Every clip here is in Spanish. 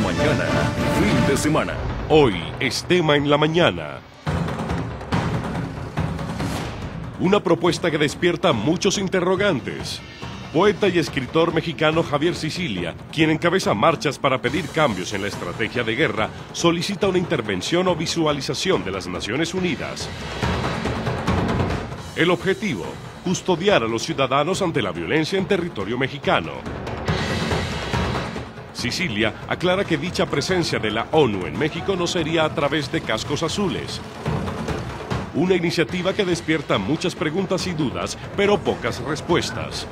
mañana, fin de semana. Hoy es tema en la mañana. Una propuesta que despierta muchos interrogantes. Poeta y escritor mexicano Javier Sicilia, quien encabeza marchas para pedir cambios en la estrategia de guerra, solicita una intervención o visualización de las Naciones Unidas. El objetivo, custodiar a los ciudadanos ante la violencia en territorio mexicano. Sicilia aclara que dicha presencia de la ONU en México no sería a través de cascos azules. Una iniciativa que despierta muchas preguntas y dudas, pero pocas respuestas.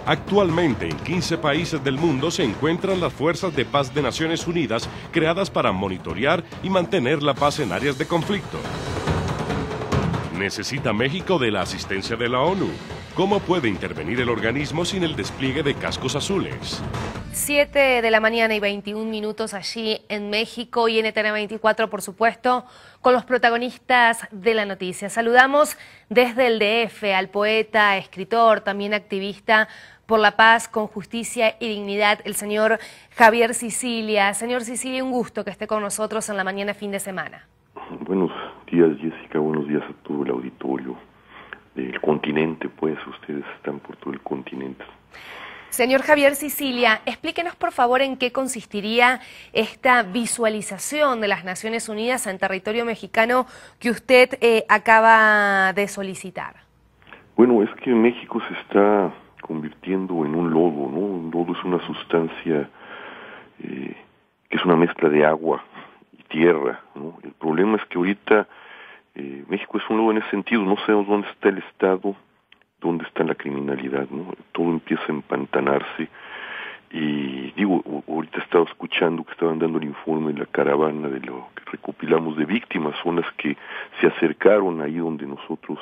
Actualmente en 15 países del mundo se encuentran las Fuerzas de Paz de Naciones Unidas creadas para monitorear y mantener la paz en áreas de conflicto. ¿Necesita México de la asistencia de la ONU? ¿Cómo puede intervenir el organismo sin el despliegue de cascos azules? 7 de la mañana y 21 minutos allí en México y NTN 24, por supuesto, con los protagonistas de la noticia. Saludamos desde el DF al poeta, escritor, también activista por la paz, con justicia y dignidad, el señor Javier Sicilia. Señor Sicilia, un gusto que esté con nosotros en la mañana fin de semana. Buenos días, Jessica, buenos días a todo el auditorio del continente, pues ustedes están por todo el continente. Señor Javier Sicilia, explíquenos por favor en qué consistiría esta visualización de las Naciones Unidas en territorio mexicano que usted acaba de solicitar. Bueno, es que México se está convirtiendo en un lodo, ¿no? Un lodo es una sustancia que es una mezcla de agua y tierra, ¿no? El problema es que ahorita México es un lodo en ese sentido, no sabemos dónde está el Estado, dónde está la criminalidad, ¿no? Todo empieza a empantanarse y digo, ahorita estaba escuchando que estaban dando el informe de la caravana de lo que recopilamos de víctimas, son las que se acercaron ahí donde nosotros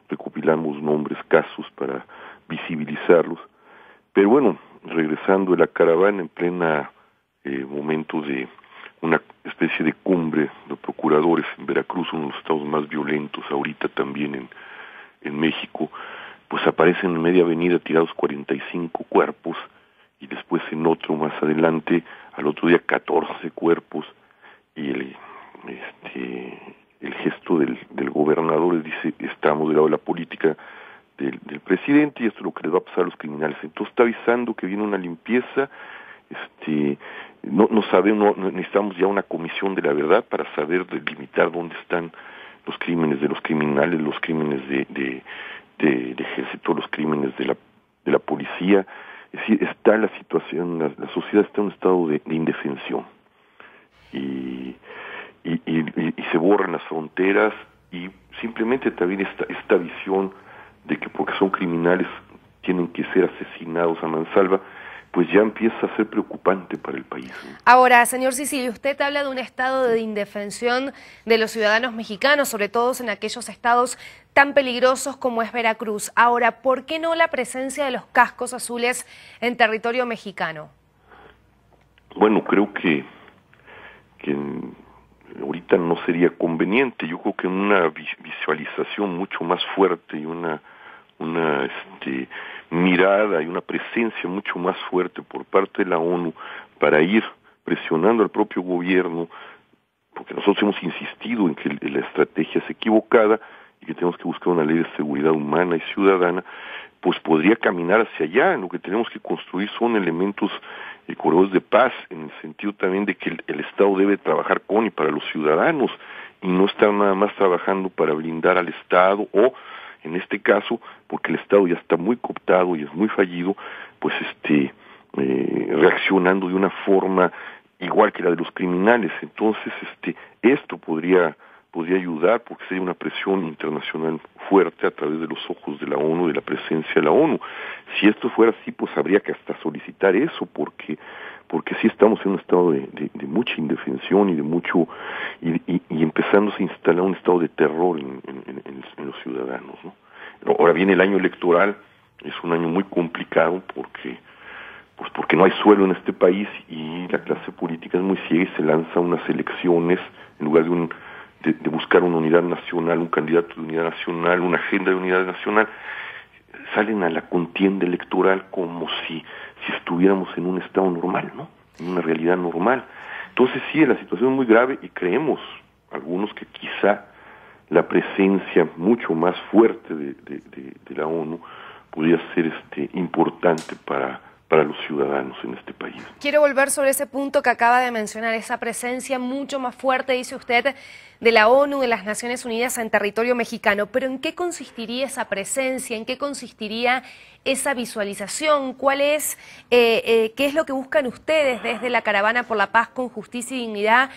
recopilamos nombres, casos para visibilizarlos, pero bueno, regresando de la caravana en plena momento de una especie de cumbre de procuradores en Veracruz, uno de los estados más violentos ahorita también en México, pues aparecen en media avenida tirados 45 cuerpos y después en otro más adelante, al otro día 14 cuerpos y el gesto del gobernador dice, estamos del lado de la política del presidente y esto es lo que les va a pasar a los criminales. Entonces está avisando que viene una limpieza, no sabemos, necesitamos ya una comisión de la verdad para saber delimitar dónde están los crímenes de los criminales, los crímenes de ejército, los crímenes de la policía. Es decir, está la situación, la sociedad está en un estado de indefensión y se borran las fronteras y simplemente también esta visión de que porque son criminales tienen que ser asesinados a mansalva, pues ya empieza a ser preocupante para el país, ¿no? Ahora, señor Sicilia, usted habla de un estado de indefensión de los ciudadanos mexicanos, sobre todo en aquellos estados tan peligrosos como es Veracruz. Ahora, ¿por qué no la presencia de los cascos azules en territorio mexicano? Bueno, creo que ahorita no sería conveniente. Yo creo que una visualización mucho más fuerte y una mirada y una presencia mucho más fuerte por parte de la ONU para ir presionando al propio gobierno, porque nosotros hemos insistido en que la estrategia es equivocada y que tenemos que buscar una ley de seguridad humana y ciudadana, pues podría caminar hacia allá. Lo que tenemos que construir son elementos corredores de paz, en el sentido también de que el Estado debe trabajar con y para los ciudadanos y no estar nada más trabajando para blindar al Estado o, en este caso, porque el Estado ya está muy cooptado y es muy fallido, pues reaccionando de una forma igual que la de los criminales. Entonces, esto podría ayudar porque sería una presión internacional fuerte a través de los ojos de la ONU, de la presencia de la ONU. Si esto fuera así, pues habría que hasta solicitar eso, porque sí estamos en un estado de mucha indefensión y de mucho y empezándose a instalar un estado de terror en los ciudadanos, ¿no? Ahora viene el año electoral, es un año muy complicado porque no hay suelo en este país y la clase política es muy ciega y se lanza unas elecciones en lugar de buscar una unidad nacional, un candidato de unidad nacional, una agenda de unidad nacional, salen a la contienda electoral como si estuviéramos en un estado normal, ¿no? en una realidad normal. Entonces sí, la situación es muy grave y creemos algunos que quizá la presencia mucho más fuerte de la ONU podría ser importante para los ciudadanos en este país. Quiero volver sobre ese punto que acaba de mencionar, esa presencia mucho más fuerte, dice usted, de la ONU, de las Naciones Unidas en territorio mexicano. Pero ¿en qué consistiría esa presencia? ¿En qué consistiría esa visualización? ¿Cuál es, qué es lo que buscan ustedes desde la Caravana por la Paz con Justicia y Dignidad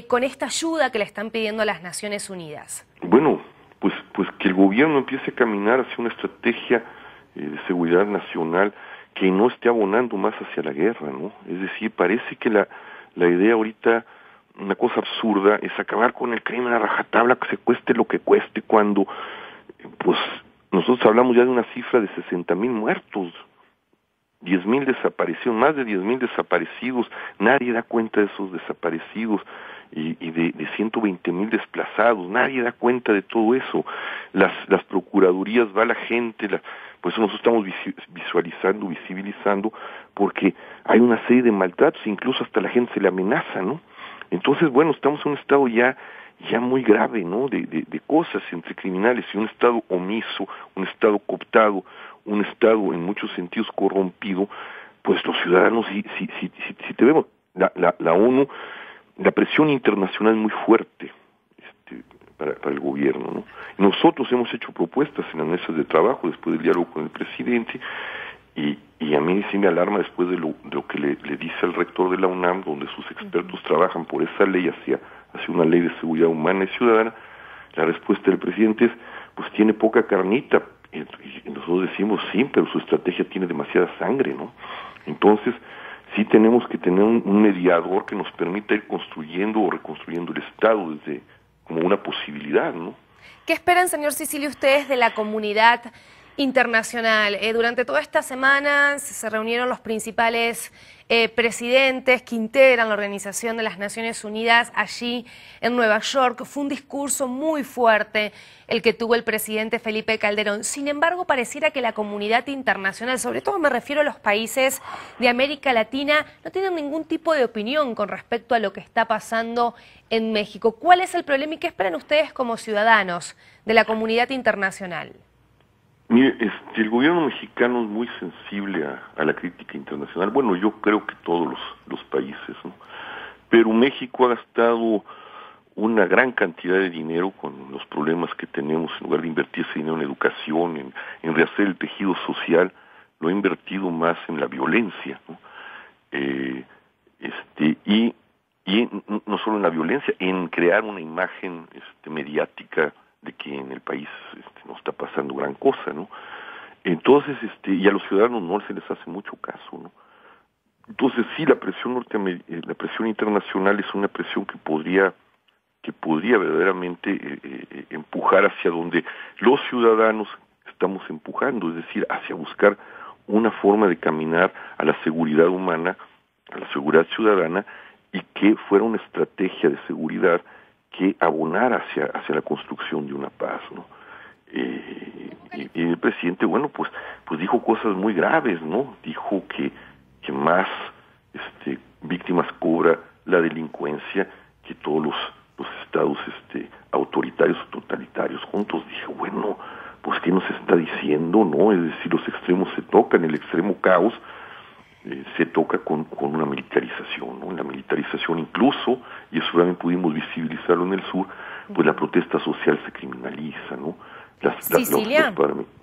con esta ayuda que le están pidiendo a las Naciones Unidas? Bueno, pues que el gobierno empiece a caminar hacia una estrategia de seguridad nacional que no esté abonando más hacia la guerra, ¿no? Es decir, parece que la idea ahorita, una cosa absurda, es acabar con el crimen a rajatabla, que se cueste lo que cueste, cuando, pues, nosotros hablamos ya de una cifra de 60,000 muertos, 10,000 desaparecidos, más de 10,000 desaparecidos, nadie da cuenta de esos desaparecidos, y de 120,000 desplazados, nadie da cuenta de todo eso. Las procuradurías, va la gente, por eso nosotros estamos visibilizando, porque hay una serie de maltratos, incluso hasta la gente se le amenaza, ¿no? Entonces, bueno, estamos en un estado ya muy grave, ¿no? De cosas entre criminales, y un estado omiso, un estado cooptado, un estado en muchos sentidos corrompido. Pues los ciudadanos, si te vemos, la ONU, la presión internacional es muy fuerte para el gobierno, ¿no? Nosotros hemos hecho propuestas en las mesas de trabajo después del diálogo con el presidente, y a mí sí me alarma después de lo que le dice al rector de la UNAM, donde sus expertos trabajan por esa ley hacia una ley de seguridad humana y ciudadana. La respuesta del presidente es, pues tiene poca carnita, y nosotros decimos sí, pero su estrategia tiene demasiada sangre, ¿no? Entonces sí tenemos que tener un mediador que nos permita ir construyendo o reconstruyendo el Estado desde como una posibilidad, ¿no? ¿Qué esperan, señor Sicilio, ustedes de la comunidad internacional? Durante toda esta semana se reunieron los principales presidentes que integran la Organización de las Naciones Unidas allí en Nueva York. Fue un discurso muy fuerte el que tuvo el presidente Felipe Calderón. Sin embargo, pareciera que la comunidad internacional, sobre todo me refiero a los países de América Latina, no tienen ningún tipo de opinión con respecto a lo que está pasando en México. ¿Cuál es el problema y qué esperan ustedes como ciudadanos de la comunidad internacional? Mire, el gobierno mexicano es muy sensible a la crítica internacional. Bueno, yo creo que todos los países, ¿no? Pero México ha gastado una gran cantidad de dinero con los problemas que tenemos. En lugar de invertir ese dinero en educación, en rehacer el tejido social, lo ha invertido más en la violencia, ¿no? Y no solo en la violencia, en crear una imagen mediática de que en el país no está pasando gran cosa, ¿no? Entonces, y a los ciudadanos no se les hace mucho caso, ¿no? Entonces sí, la presión internacional es una presión que podría verdaderamente empujar hacia donde los ciudadanos estamos empujando, es decir, hacia buscar una forma de caminar a la seguridad humana, a la seguridad ciudadana, y que fuera una estrategia de seguridad que abonara hacia la construcción de una paz, ¿no? Y el presidente, bueno, pues dijo cosas muy graves, ¿no? Dijo que más víctimas cobra la delincuencia que todos los estados autoritarios o totalitarios juntos. Dije, bueno, pues ¿qué nos está diciendo, no? Es decir, los extremos se tocan, el extremo caos se toca con una militarización, ¿no? La militarización incluso, y eso también pudimos visibilizarlo en el sur, pues la protesta social se criminaliza, ¿no? Sicilia,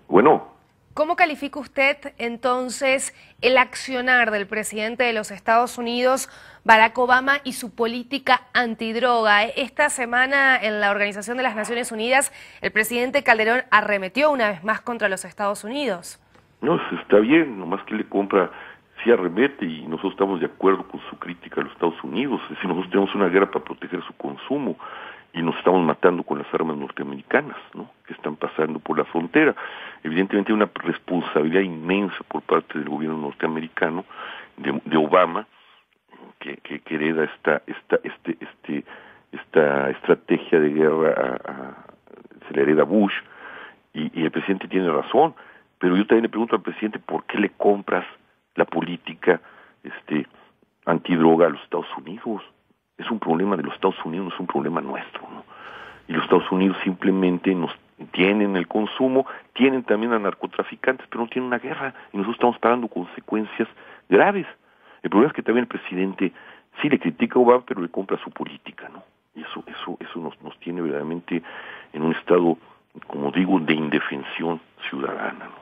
bueno, ¿cómo califica usted entonces el accionar del presidente de los Estados Unidos, Barack Obama, y su política antidroga? Esta semana en la Organización de las Naciones Unidas, el presidente Calderón arremetió una vez más contra los Estados Unidos. No, está bien, nomás que le compra, sí arremete, y nosotros estamos de acuerdo con su crítica a los Estados Unidos. Es decir, nosotros tenemos una guerra para proteger su consumo, y nos estamos matando con las armas norteamericanas, ¿no?, que están pasando por la frontera. Evidentemente hay una responsabilidad inmensa por parte del gobierno norteamericano, de Obama, que hereda esta estrategia de guerra, se le hereda a Bush, y el presidente tiene razón, pero yo también le pregunto al presidente, ¿por qué le compras la política antidroga a los Estados Unidos. Es un problema de los Estados Unidos, no es un problema nuestro, ¿no? Y los Estados Unidos simplemente nos tienen el consumo, tienen también a narcotraficantes, pero no tienen una guerra, y nosotros estamos pagando consecuencias graves. El problema es que también el presidente sí le critica a Obama, pero le compra su política, ¿no? Y eso nos tiene verdaderamente en un estado, como digo, de indefensión ciudadana, ¿no?